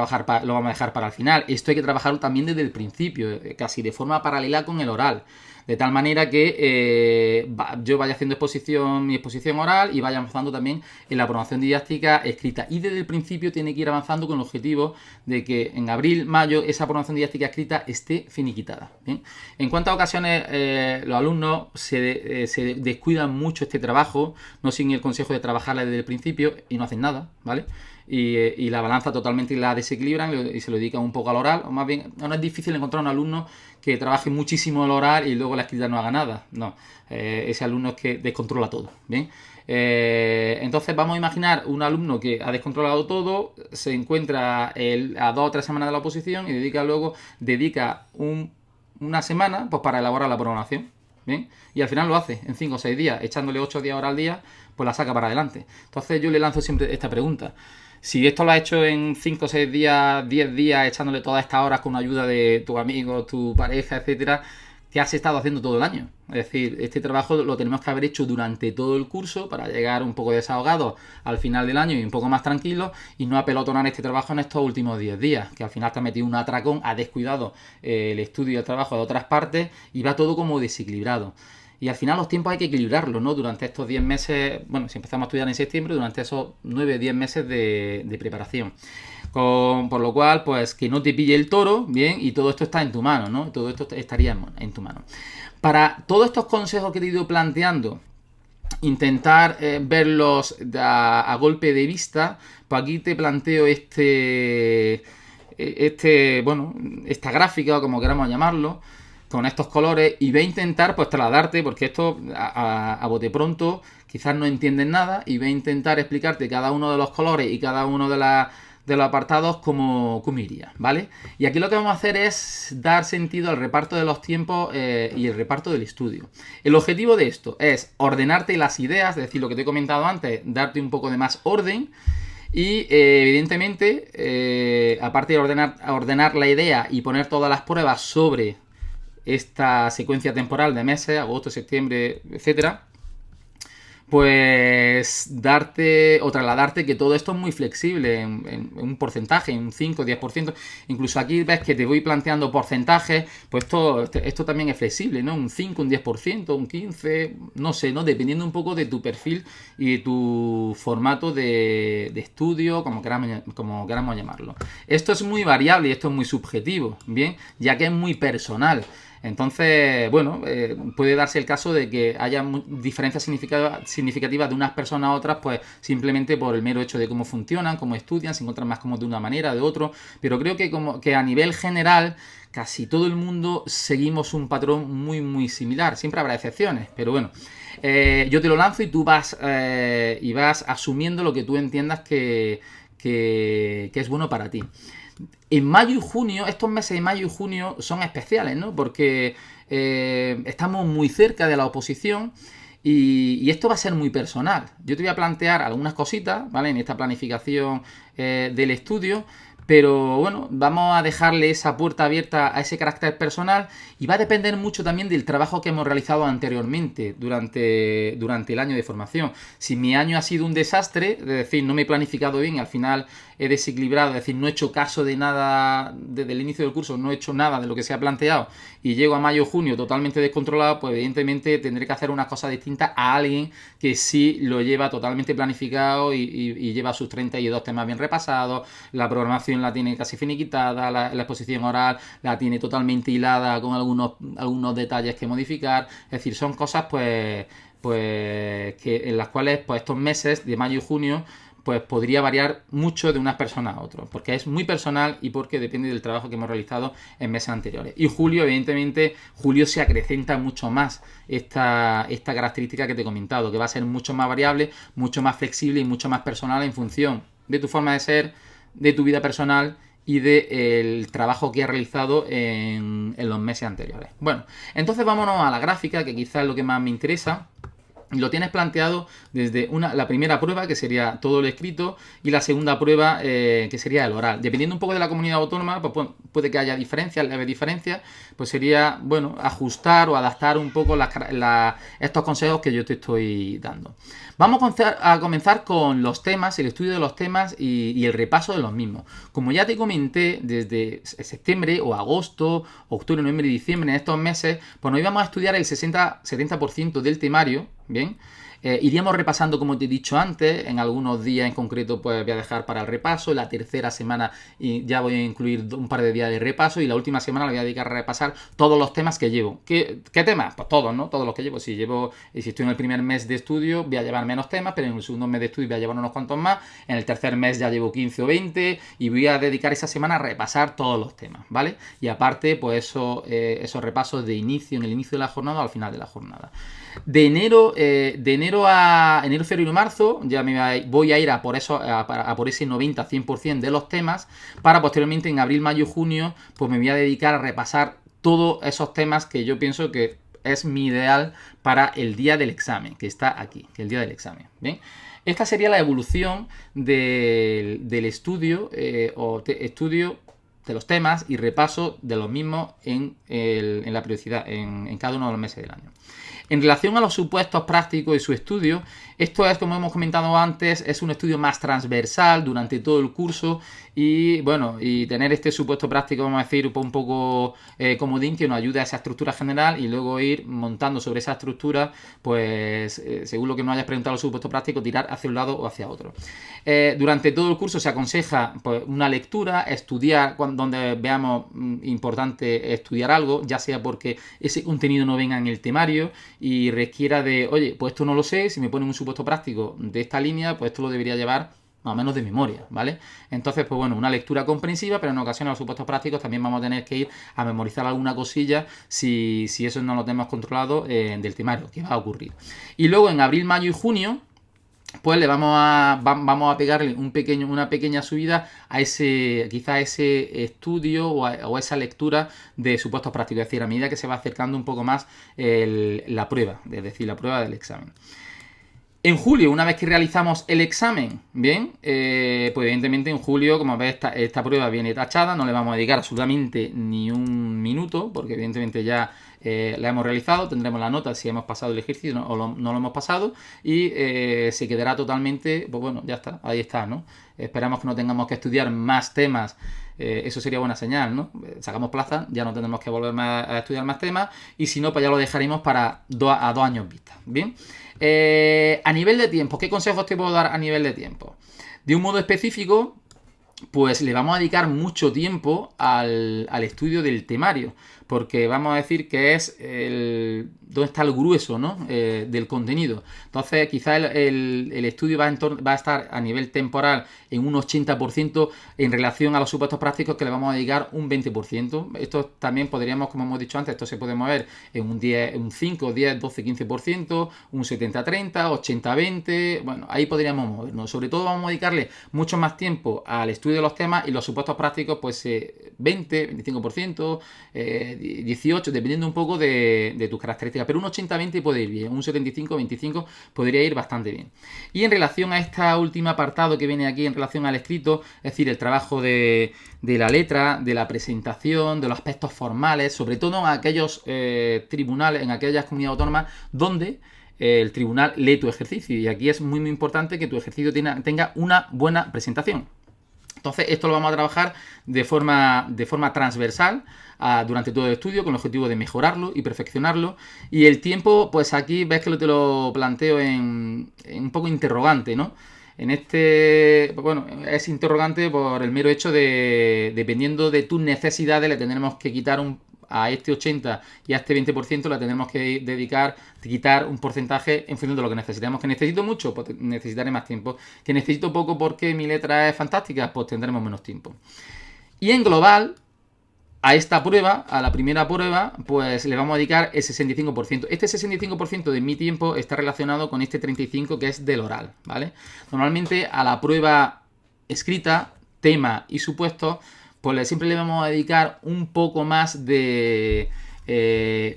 dejar para el final. Esto hay que trabajarlo también desde el principio, casi de forma paralela con el oral. De tal manera que yo vaya haciendo mi exposición oral y vaya avanzando también en la programación didáctica escrita. Y desde el principio tiene que ir avanzando con el objetivo de que en abril, mayo, esa programación didáctica escrita esté finiquitada. ¿Bien? En cuántas ocasiones los alumnos se descuidan mucho este trabajo, no siguen el consejo de trabajarla desde el principio y no hacen nada, ¿vale? Y la balanza totalmente la desequilibran y se lo dedican un poco al oral, o más bien, no es difícil encontrar un alumno que trabaje muchísimo el oral y luego la escrita no haga nada, no, ese alumno es que descontrola todo, ¿bien? Entonces vamos a imaginar un alumno que ha descontrolado todo, se encuentra a 2 o 3 semanas de la oposición y dedica una semana pues para elaborar la programación, ¿bien? Y al final lo hace en 5 o 6 días, echándole 8 días hora al día, pues la saca para adelante. Entonces yo le lanzo siempre esta pregunta. Si esto lo has hecho en 5 o 6 días, 10 días, echándole todas estas horas con ayuda de tu amigo, tu pareja, etcétera, ¿qué has estado haciendo todo el año? Es decir, este trabajo lo tenemos que haber hecho durante todo el curso para llegar un poco desahogados al final del año y un poco más tranquilos y no apelotonar este trabajo en estos últimos 10 días, que al final te has metido un atracón, has descuidado el estudio y el trabajo de otras partes y va todo como desequilibrado. Y al final los tiempos hay que equilibrarlos, ¿no? Durante estos 10 meses, bueno, si empezamos a estudiar en septiembre, durante esos 9 o 10 meses de preparación. Por lo cual, pues que no te pille el toro, bien, y todo esto está en tu mano, ¿no? Todo esto estaría en tu mano. Para todos estos consejos que te he ido planteando, intentar verlos a golpe de vista, pues aquí te planteo bueno, esta gráfica o como queramos llamarlo, con estos colores y voy a intentar pues trasladarte, porque esto a bote pronto quizás no entiendes nada y voy a intentar explicarte cada uno de los colores y cada uno de los apartados como iría, ¿vale? Y aquí lo que vamos a hacer es dar sentido al reparto de los tiempos y el reparto del estudio. El objetivo de esto es ordenarte las ideas, es decir, lo que te he comentado antes, darte un poco de más orden. Y evidentemente, aparte de ordenar la idea y poner todas las pruebas sobre esta secuencia temporal de meses, agosto, septiembre, etcétera, pues darte o trasladarte que todo esto es muy flexible en un porcentaje, en un 5, 10%. Incluso aquí ves que te voy planteando porcentajes, pues esto también es flexible, ¿no? Un 5, un 10%, un 15%, no sé, ¿no? Dependiendo un poco de tu perfil y de tu formato de estudio, como queramos llamarlo. Esto es muy variable y esto es muy subjetivo, ¿bien? Ya que es muy personal. Entonces, bueno, puede darse el caso de que haya diferencias significativas de unas personas a otras, pues simplemente por el mero hecho de cómo funcionan, cómo estudian, se encuentran más como de una manera, de otro. Pero creo que a nivel general, casi todo el mundo seguimos un patrón muy, muy similar. Siempre habrá excepciones, pero bueno. Yo te lo lanzo y tú vas asumiendo lo que tú entiendas que es bueno para ti. En mayo y junio, estos meses de mayo y junio son especiales, ¿no? Porque estamos muy cerca de la oposición y esto va a ser muy personal. Yo te voy a plantear algunas cositas, ¿vale? En esta planificación del estudio, pero bueno, vamos a dejarle esa puerta abierta a ese carácter personal y va a depender mucho también del trabajo que hemos realizado anteriormente durante el año de formación. Si mi año ha sido un desastre, es decir, no me he planificado bien, al final he desequilibrado, es decir, no he hecho caso de nada desde el inicio del curso, no he hecho nada de lo que se ha planteado y llego a mayo o junio totalmente descontrolado, pues evidentemente tendré que hacer una cosa distinta a alguien que sí lo lleva totalmente planificado y lleva sus 32 temas bien repasados, la programación la tiene casi finiquitada, la exposición oral la tiene totalmente hilada con algunos detalles que modificar. Es decir, son cosas pues que en las cuales pues estos meses de mayo y junio pues podría variar mucho de unas personas a otras, porque es muy personal y porque depende del trabajo que hemos realizado en meses anteriores. Y julio, evidentemente, julio se acrecenta mucho más esta característica que te he comentado, que va a ser mucho más variable, mucho más flexible y mucho más personal en función de tu forma de ser, de tu vida personal y del trabajo que has realizado en los meses anteriores. Bueno, entonces vámonos a la gráfica, que quizás es lo que más me interesa. Lo tienes planteado desde la primera prueba, que sería todo lo escrito, y la segunda prueba, que sería el oral. Dependiendo un poco de la comunidad autónoma, pues puede que haya diferencias, leves diferencias, pues sería, bueno, ajustar o adaptar un poco estos consejos que yo te estoy dando. Vamos a comenzar con los temas, el estudio de los temas y el repaso de los mismos. Como ya te comenté, desde septiembre o agosto, octubre, noviembre y diciembre, en estos meses, pues nos íbamos a estudiar el 60-70% del temario, ¿bien? Iríamos repasando, como te he dicho antes, en algunos días en concreto pues voy a dejar para el repaso, la tercera semana ya voy a incluir un par de días de repaso y la última semana la voy a dedicar a repasar todos los temas que llevo. ¿Qué temas? Pues todos, ¿no? Todos los que llevo. Si estoy en el primer mes de estudio voy a llevar menos temas, pero en el segundo mes de estudio voy a llevar unos cuantos más, en el tercer mes ya llevo 15 o 20 y voy a dedicar esa semana a repasar todos los temas, ¿vale? Y aparte, pues esos repasos de inicio, en el inicio de la jornada o al final de la jornada. De enero a enero, febrero y marzo ya voy a ir a por ese 90-100% de los temas, para posteriormente en abril, mayo y junio pues me voy a dedicar a repasar todos esos temas que yo pienso que es mi ideal para el día del examen, que está aquí, que es el día del examen. ¿Bien? Esta sería la evolución del estudio estudio de los temas y repaso de los mismos en la periodicidad, en cada uno de los meses del año. En relación a los supuestos prácticos y su estudio, esto es, como hemos comentado antes, es un estudio más transversal durante todo el curso y, bueno, y tener este supuesto práctico, vamos a decir, un poco comodín que nos ayude a esa estructura general y luego ir montando sobre esa estructura, pues, según lo que nos hayas preguntado los supuestos prácticos, tirar hacia un lado o hacia otro. Durante todo el curso se aconseja, pues, una lectura, estudiar donde veamos importante estudiar algo, ya sea porque ese contenido no venga en el temario y requiera de, oye, pues esto no lo sé, si me ponen un supuesto práctico de esta línea, pues esto lo debería llevar más o menos de memoria, ¿vale? Entonces, pues bueno, una lectura comprensiva, pero en ocasiones los supuestos prácticos también vamos a tener que ir a memorizar alguna cosilla si eso no lo tenemos controlado del temario, que va a ocurrir. Y luego en abril, mayo y junio, pues le vamos a pegarle una pequeña subida a quizá ese estudio o a esa lectura de supuestos prácticos, es decir, a medida que se va acercando un poco más la prueba, es decir, la prueba del examen. En julio, una vez que realizamos el examen, bien, pues evidentemente en julio, como veis, esta prueba viene tachada, no le vamos a dedicar absolutamente ni un minuto, porque evidentemente ya la hemos realizado, tendremos la nota si hemos pasado el ejercicio o no lo hemos pasado y se quedará totalmente, pues bueno, ya está, ahí está, ¿no? Esperamos que no tengamos que estudiar más temas, eso sería buena señal, ¿no? Sacamos plaza, ya no tendremos que volver a estudiar más temas y si no, pues ya lo dejaremos para a 2 años vista, ¿bien? A nivel de tiempo, ¿qué consejos te puedo dar a nivel de tiempo? De un modo específico, pues le vamos a dedicar mucho tiempo al estudio del temario, porque vamos a decir que es dónde está el grueso, ¿no? Del contenido. Entonces, quizá el estudio va a estar a nivel temporal en un 80% en relación a los supuestos prácticos que le vamos a dedicar un 20%. Esto también podríamos, como hemos dicho antes, esto se puede mover en un 5, 10, 12, 15%, un 70-30, 80-20, bueno, ahí podríamos movernos. Sobre todo vamos a dedicarle mucho más tiempo al estudio de los temas y los supuestos prácticos, pues 20, 25%, 18, dependiendo un poco de tus características, pero un 80-20 puede ir bien, un 75-25 podría ir bastante bien. Y en relación a este último apartado que viene aquí en relación al escrito, es decir, el trabajo de la letra, de la presentación, de los aspectos formales, sobre todo en aquellos tribunales, en aquellas comunidades autónomas donde el tribunal lee tu ejercicio, y aquí es muy muy importante que tu ejercicio tenga una buena presentación. Entonces, esto lo vamos a trabajar de forma transversal durante todo el estudio con el objetivo de mejorarlo y perfeccionarlo. Y el tiempo, pues aquí ves que te lo planteo en un poco interrogante, ¿no? Bueno, es interrogante por el mero hecho de, dependiendo de tus necesidades, le tendremos que quitar a este 80 y a este 20% le tendremos que quitar un porcentaje en función de lo que necesitamos. Que necesito mucho, pues necesitaré más tiempo. Que necesito poco porque mi letra es fantástica, pues tendremos menos tiempo. Y en global, a esta prueba, a la primera prueba, pues le vamos a dedicar el 65%. Este 65% de mi tiempo está relacionado con este 35% que es del oral, ¿vale? Normalmente a la prueba escrita, tema y supuestos, pues siempre le vamos a dedicar un poco más de...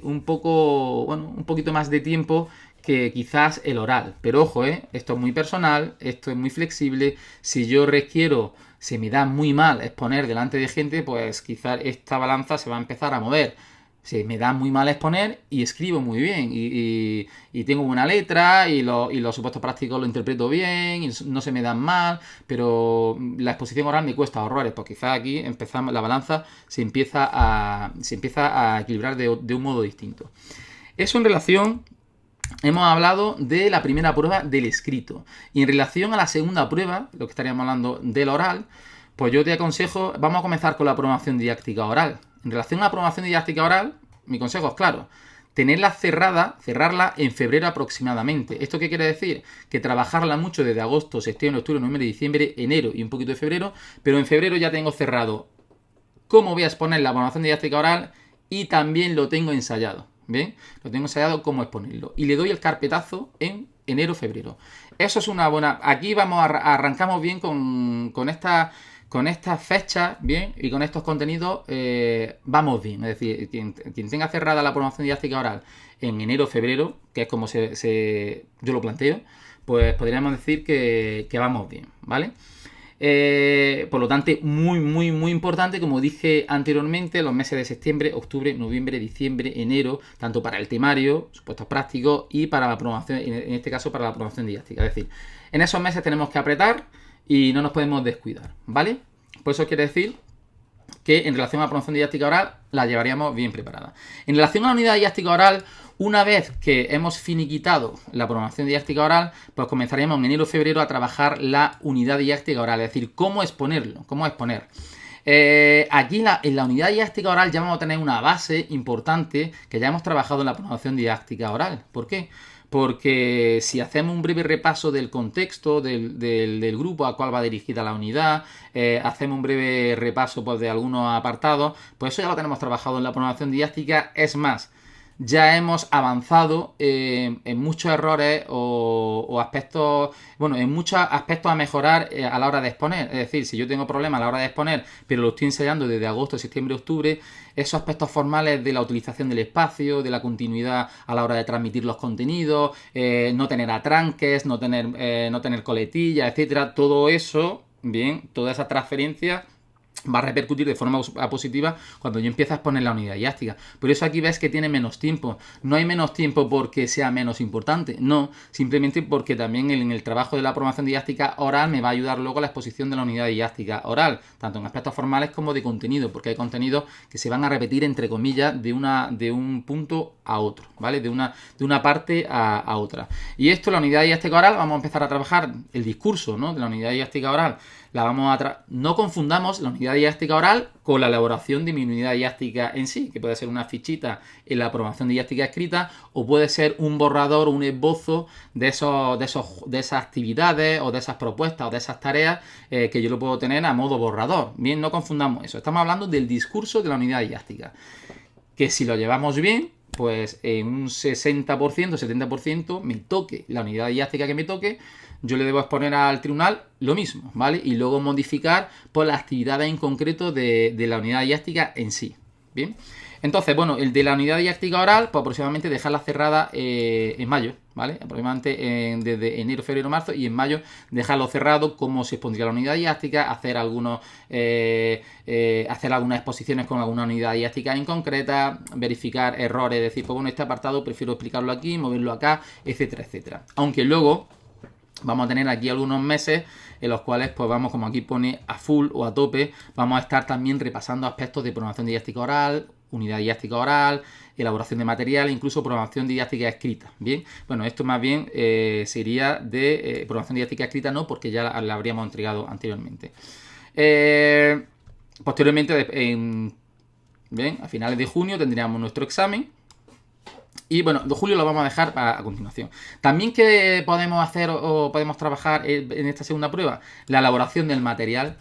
un poquito más de tiempo que quizás el oral. Pero ojo, esto es muy personal, esto es muy flexible. Si yo requiero, se me da muy mal exponer delante de gente, pues quizás esta balanza se va a empezar a mover. Se me da muy mal exponer y escribo muy bien y tengo buena letra y los supuestos prácticos lo interpreto bien y no se me dan mal, pero la exposición oral me cuesta horrores, pues quizás aquí la balanza se empieza a equilibrar de un modo distinto. Eso en relación... Hemos hablado de la primera prueba del escrito. Y en relación a la segunda prueba, lo que estaríamos hablando del oral, pues yo te aconsejo, vamos a comenzar con la programación didáctica oral. En relación a la programación didáctica oral, mi consejo es claro, tenerla cerrarla en febrero aproximadamente. ¿Esto qué quiere decir? Que trabajarla mucho desde agosto, septiembre, octubre, noviembre, diciembre, enero y un poquito de febrero, pero en febrero ya tengo cerrado cómo voy a exponer la programación didáctica oral y también lo tengo ensayado. ¿Bien? Lo tengo ensayado cómo exponerlo. Y le doy el carpetazo en enero-febrero. Eso es una buena... Aquí arrancamos bien con estas fechas, bien, y con estos contenidos vamos bien. Es decir, quien tenga cerrada la programación didáctica oral en enero-febrero, que es como yo lo planteo, pues podríamos decir que vamos bien, ¿vale? Por lo tanto, muy importante, como dije anteriormente, los meses de septiembre, octubre, noviembre, diciembre, enero, tanto para el temario, supuestos prácticos, y para la programación, en este caso para la programación didáctica. Es decir, en esos meses tenemos que apretar y no nos podemos descuidar, ¿vale? Por eso quiere decir que en relación a la programación didáctica oral la llevaríamos bien preparada. En relación a la unidad didáctica oral, una vez que hemos finiquitado la programación didáctica oral, pues comenzaríamos en enero o febrero a trabajar la unidad didáctica oral, es decir, cómo exponerlo, cómo exponer. Aquí en la unidad didáctica oral ya vamos a tener una base importante que ya hemos trabajado en la programación didáctica oral. ¿Por qué? Porque si hacemos un breve repaso del contexto del grupo al cual va dirigida la unidad, hacemos un breve repaso pues, de algunos apartados, pues eso ya lo tenemos trabajado en la programación didáctica. Es más, ya hemos avanzado en muchos errores o aspectos, bueno, en muchos aspectos a mejorar a la hora de exponer. Es decir, si yo tengo problemas a la hora de exponer, pero lo estoy ensayando desde agosto, septiembre, octubre, esos aspectos formales de la utilización del espacio, de la continuidad a la hora de transmitir los contenidos, no tener atranques, no tener coletillas, etcétera, todo eso, bien, toda esa transferencia va a repercutir de forma positiva cuando yo empiezo a exponer la unidad didáctica. Por eso aquí ves que tiene menos tiempo. No hay menos tiempo porque sea menos importante, no, simplemente porque también en el trabajo de la programación didáctica oral me va a ayudar luego la exposición de la unidad didáctica oral, tanto en aspectos formales como de contenido, porque hay contenidos que se van a repetir entre comillas de un punto a otro, ¿vale? De una parte a otra. Y esto, la unidad didáctica oral, vamos a empezar a trabajar el discurso, ¿no? De la unidad didáctica oral. No confundamos la unidad didáctica oral con la elaboración de mi unidad didáctica en sí, que puede ser una fichita en la programación didáctica escrita o puede ser un borrador o un esbozo de esas actividades o de esas propuestas o de esas tareas que yo lo puedo tener a modo borrador. Bien, no confundamos eso. Estamos hablando del discurso de la unidad didáctica, que si lo llevamos bien, pues en un 60%, 70% me toque la unidad didáctica que me toque, yo le debo exponer al tribunal lo mismo, ¿vale? Y luego modificar por las actividades en concreto de la unidad didáctica en sí, ¿bien? Entonces, bueno, el de la unidad didáctica oral, pues aproximadamente dejarla cerrada en mayo, ¿vale? Aproximadamente desde enero, febrero, marzo, y en mayo dejarlo cerrado, cómo se expondría la unidad didáctica, hacer algunas exposiciones con alguna unidad didáctica en concreta, verificar errores, decir, pues bueno, este apartado prefiero explicarlo aquí, moverlo acá, etcétera, etcétera. Aunque luego vamos a tener aquí algunos meses en los cuales, pues vamos, como aquí pone, a full o a tope, vamos a estar también repasando aspectos de programación didáctica oral, unidad didáctica oral, elaboración de material, incluso programación didáctica escrita. Bien, bueno, esto más bien sería de programación didáctica escrita, no, porque ya la habríamos entregado anteriormente. Posteriormente, bien, a finales de junio tendríamos nuestro examen. Y bueno, de julio lo vamos a dejar a continuación. También que podemos hacer o podemos trabajar en esta segunda prueba, la elaboración del material.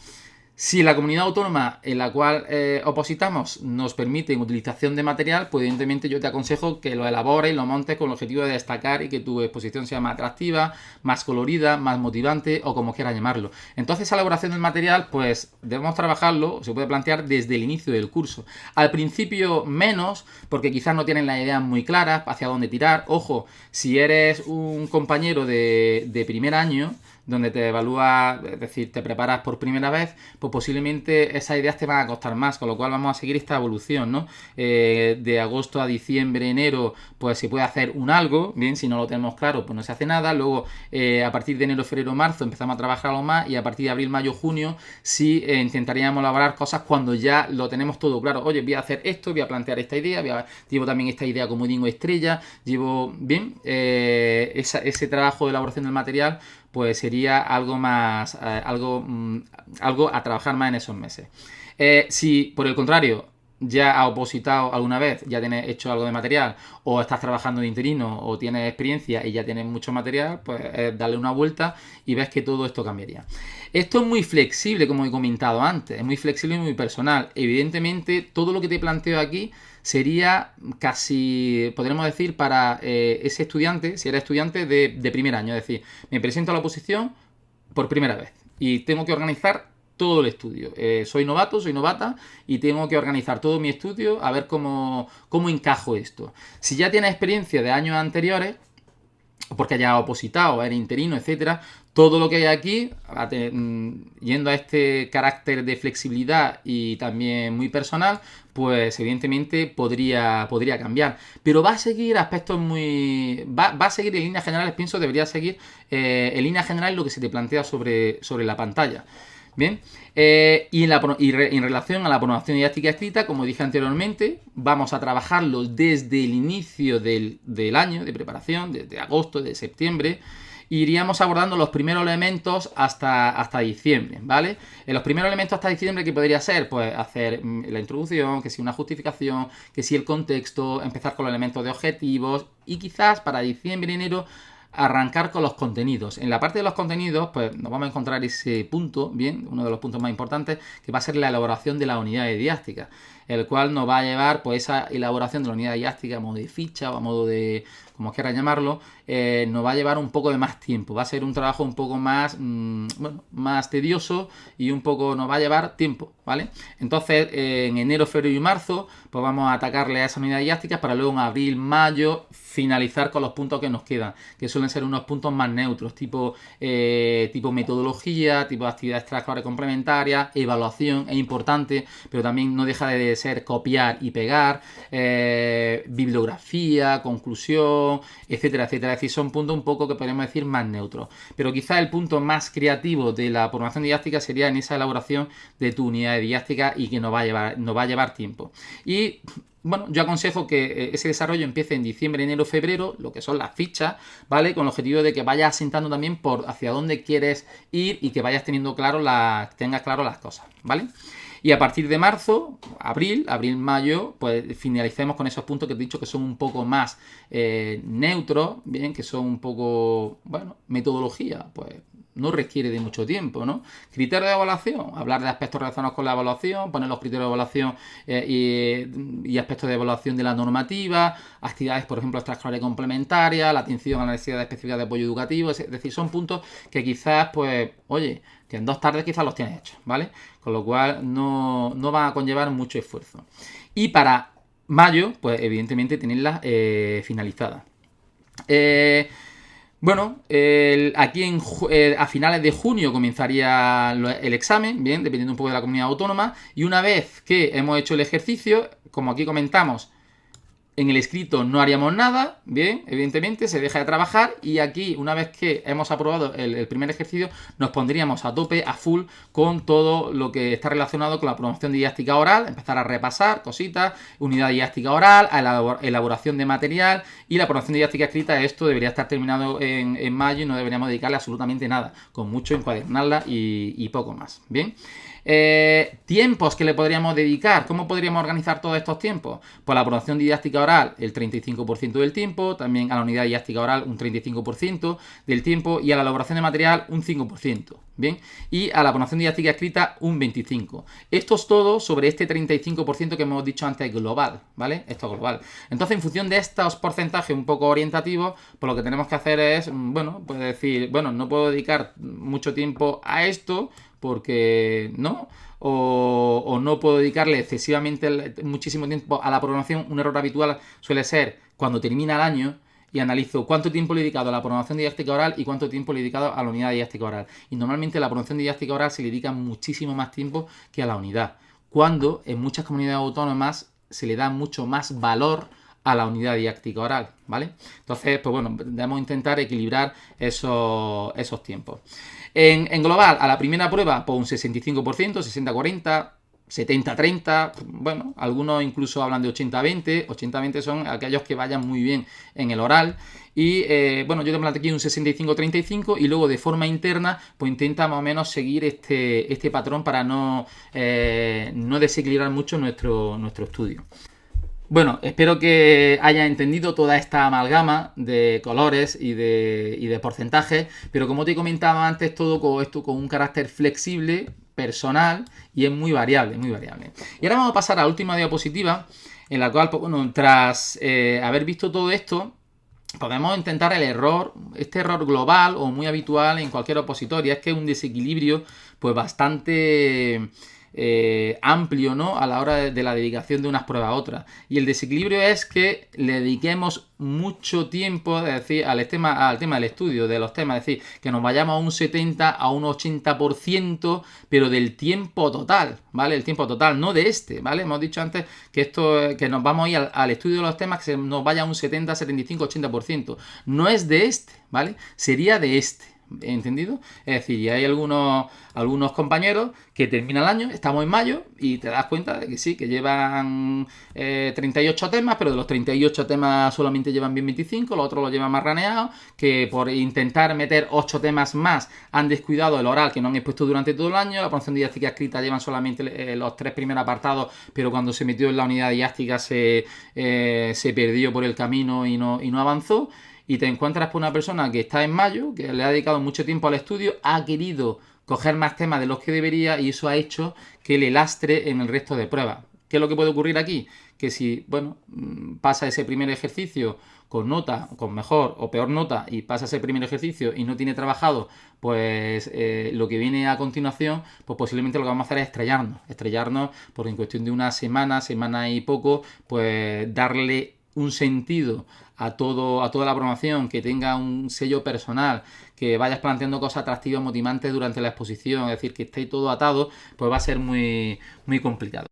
Si la comunidad autónoma en la cual opositamos nos permite utilización de material, pues evidentemente yo te aconsejo que lo elabores y lo montes con el objetivo de destacar y que tu exposición sea más atractiva, más colorida, más motivante o como quieras llamarlo. Entonces, esa elaboración del material, pues debemos trabajarlo, se puede plantear desde el inicio del curso. Al principio menos, porque quizás no tienen las ideas muy claras hacia dónde tirar. Ojo, si eres un compañero de primer año, donde te evalúas, es decir, te preparas por primera vez, pues posiblemente esas ideas te van a costar más, con lo cual vamos a seguir esta evolución, ¿no? De agosto a diciembre, enero, pues se puede hacer un algo, bien, si no lo tenemos claro, pues no se hace nada, luego a partir de enero, febrero, marzo empezamos a trabajar algo más y a partir de abril, mayo, junio sí intentaríamos elaborar cosas cuando ya lo tenemos todo claro. Oye, voy a hacer esto, voy a plantear esta idea, llevo también esta idea como digo estrella, llevo, bien, ese trabajo de elaboración del material, pues sería algo más, algo a trabajar más en esos meses. Si por el contrario ya has opositado alguna vez, ya tienes hecho algo de material, o estás trabajando de interino, o tienes experiencia y ya tienes mucho material, pues darle una vuelta y ves que todo esto cambiaría. Esto es muy flexible, como he comentado antes, es muy flexible y muy personal. Evidentemente, todo lo que te planteo aquí sería casi, podríamos decir, para ese estudiante, si era estudiante de primer año, es decir, me presento a la oposición por primera vez y tengo que organizar todo el estudio. Soy novato, soy novata y tengo que organizar todo mi estudio a ver cómo encajo esto. Si ya tienes experiencia de años anteriores, porque haya opositado, era interino, etcétera, todo lo que hay aquí, yendo a este carácter de flexibilidad y también muy personal, pues evidentemente podría cambiar. Pero va a seguir aspectos muy... Va a seguir en líneas generales, pienso, debería seguir en líneas generales lo que se te plantea sobre la pantalla. Bien, en relación a la programación didáctica escrita, como dije anteriormente, vamos a trabajarlo desde el inicio del año de preparación, desde agosto, de septiembre. Iríamos abordando los primeros elementos hasta diciembre, ¿vale? En los primeros elementos hasta diciembre, ¿qué podría ser? Pues hacer la introducción, que si una justificación, que si el contexto, empezar con los elementos de objetivos y quizás para diciembre y enero arrancar con los contenidos. En la parte de los contenidos, pues nos vamos a encontrar ese punto, bien, uno de los puntos más importantes, que va a ser la elaboración de la unidad didáctica, el cual nos va a llevar, pues, esa elaboración de la unidad didáctica a modo de ficha o a modo de, como quieran llamarlo, nos va a llevar un poco de más tiempo. Va a ser un trabajo un poco más, bueno, más tedioso y un poco nos va a llevar tiempo, ¿vale? Entonces, en enero, febrero y marzo, pues vamos a atacarle a esas unidades didácticas para luego en abril, mayo, finalizar con los puntos que nos quedan, que suelen ser unos puntos más neutros, tipo metodología, tipo actividades extraescolares complementarias, evaluación, es importante, pero también no deja de ser copiar y pegar, bibliografía, conclusión, etcétera, etcétera. Es decir, son puntos un poco que podemos decir más neutros. Pero quizás el punto más creativo de la programación didáctica sería en esa elaboración de tu unidad didáctica y que nos va a llevar tiempo. Y bueno, yo aconsejo que ese desarrollo empiece en diciembre, enero, febrero, lo que son las fichas, ¿vale? Con el objetivo de que vayas asentando también por hacia dónde quieres ir y que vayas teniendo tengas claro las cosas, ¿vale? Y a partir de marzo, abril, mayo, pues finalicemos con esos puntos que te he dicho que son un poco más neutros, bien, que son un poco, bueno, metodología, pues no requiere de mucho tiempo, ¿no? Criterios de evaluación, hablar de aspectos relacionados con la evaluación, poner los criterios de evaluación y aspectos de evaluación de la normativa, actividades, por ejemplo, extraescolares complementarias, la atención a la necesidad específica de apoyo educativo, es decir, son puntos que quizás, pues, oye, que en 2 tardes quizás los tienes hechos, ¿vale? Con lo cual no va a conllevar mucho esfuerzo. Y para mayo, pues evidentemente tenerlas finalizadas. Bueno, aquí a finales de junio comenzaría el examen, bien, dependiendo un poco de la comunidad autónoma, y una vez que hemos hecho el ejercicio, como aquí comentamos, en el escrito no haríamos nada, bien, evidentemente se deja de trabajar y aquí una vez que hemos aprobado el primer ejercicio nos pondríamos a tope, a full, con todo lo que está relacionado con la promoción didáctica oral, empezar a repasar cositas, unidad didáctica oral, a elaboración de material y la promoción didáctica escrita. Esto debería estar terminado en mayo y no deberíamos dedicarle absolutamente nada, con mucho encuadernarla y poco más, bien. Tiempos que le podríamos dedicar. ¿Cómo podríamos organizar todos estos tiempos? Pues la promoción didáctica oral el 35% del tiempo, también a la unidad didáctica oral un 35% del tiempo y a la elaboración de material un 5%, ¿bien? Y a la promoción didáctica escrita un 25%. Esto es todo sobre este 35% que hemos dicho antes global, ¿vale? Esto es global. Entonces, en función de estos porcentajes un poco orientativos, pues lo que tenemos que hacer es, bueno, pues decir, bueno, no puedo dedicar mucho tiempo a esto, porque no, o no puedo dedicarle excesivamente muchísimo tiempo a la programación. Un error habitual suele ser cuando termina el año y analizo cuánto tiempo le he dedicado a la programación didáctica oral y cuánto tiempo le he dedicado a la unidad didáctica oral. Y normalmente a la programación didáctica oral se le dedica muchísimo más tiempo que a la unidad, cuando en muchas comunidades autónomas se le da mucho más valor a la unidad didáctica oral, ¿vale? Entonces, pues bueno, debemos intentar equilibrar esos tiempos. En global, a la primera prueba, pues un 65%, 60-40, 70-30, bueno, algunos incluso hablan de 80-20, 80-20 son aquellos que vayan muy bien en el oral. Y bueno, yo te planteo aquí un 65-35 y luego de forma interna, pues intenta más o menos seguir este patrón para no desequilibrar mucho nuestro estudio. Bueno, espero que haya entendido toda esta amalgama de colores y de porcentajes, pero como te comentaba antes, todo esto con un carácter flexible, personal y es muy variable, muy variable. Y ahora vamos a pasar a la última diapositiva, en la cual, pues, bueno, tras haber visto todo esto, podemos intentar este error global o muy habitual en cualquier opositor, y es que es un desequilibrio pues bastante amplio, ¿no? A la hora de la dedicación de unas pruebas a otras. Y el desequilibrio es que le dediquemos mucho tiempo, es decir, al tema del estudio, de los temas, es decir, que nos vayamos a un 70, a un 80%, pero del tiempo total, ¿vale? El tiempo total, no de este, ¿vale? Hemos dicho antes que que nos vamos a ir al estudio de los temas, que se nos vaya a un 70, 75, 80%. No es de este, ¿vale? Sería de este. ¿Entendido? Es decir, y hay algunos compañeros que terminan el año, estamos en mayo, y te das cuenta de que sí, que llevan 38 temas, pero de los 38 temas solamente llevan bien 25, los otros los llevan más raneados, que por intentar meter 8 temas más han descuidado el oral que no han expuesto durante todo el año, la pronunciación didáctica escrita llevan solamente los 3 primeros apartados, pero cuando se metió en la unidad didáctica se perdió por el camino y no avanzó. Y te encuentras por una persona que está en mayo, que le ha dedicado mucho tiempo al estudio, ha querido coger más temas de los que debería y eso ha hecho que le lastre en el resto de pruebas. ¿Qué es lo que puede ocurrir aquí? Que si, bueno, pasa ese primer ejercicio con nota, con mejor o peor nota, y pasa ese primer ejercicio y no tiene trabajado, pues lo que viene a continuación, pues posiblemente lo que vamos a hacer es estrellarnos, porque en cuestión de una semana y poco, pues darle un sentido a toda la programación, que tenga un sello personal, que vayas planteando cosas atractivas, motivantes durante la exposición, es decir, que esté todo atado, pues va a ser muy, muy complicado.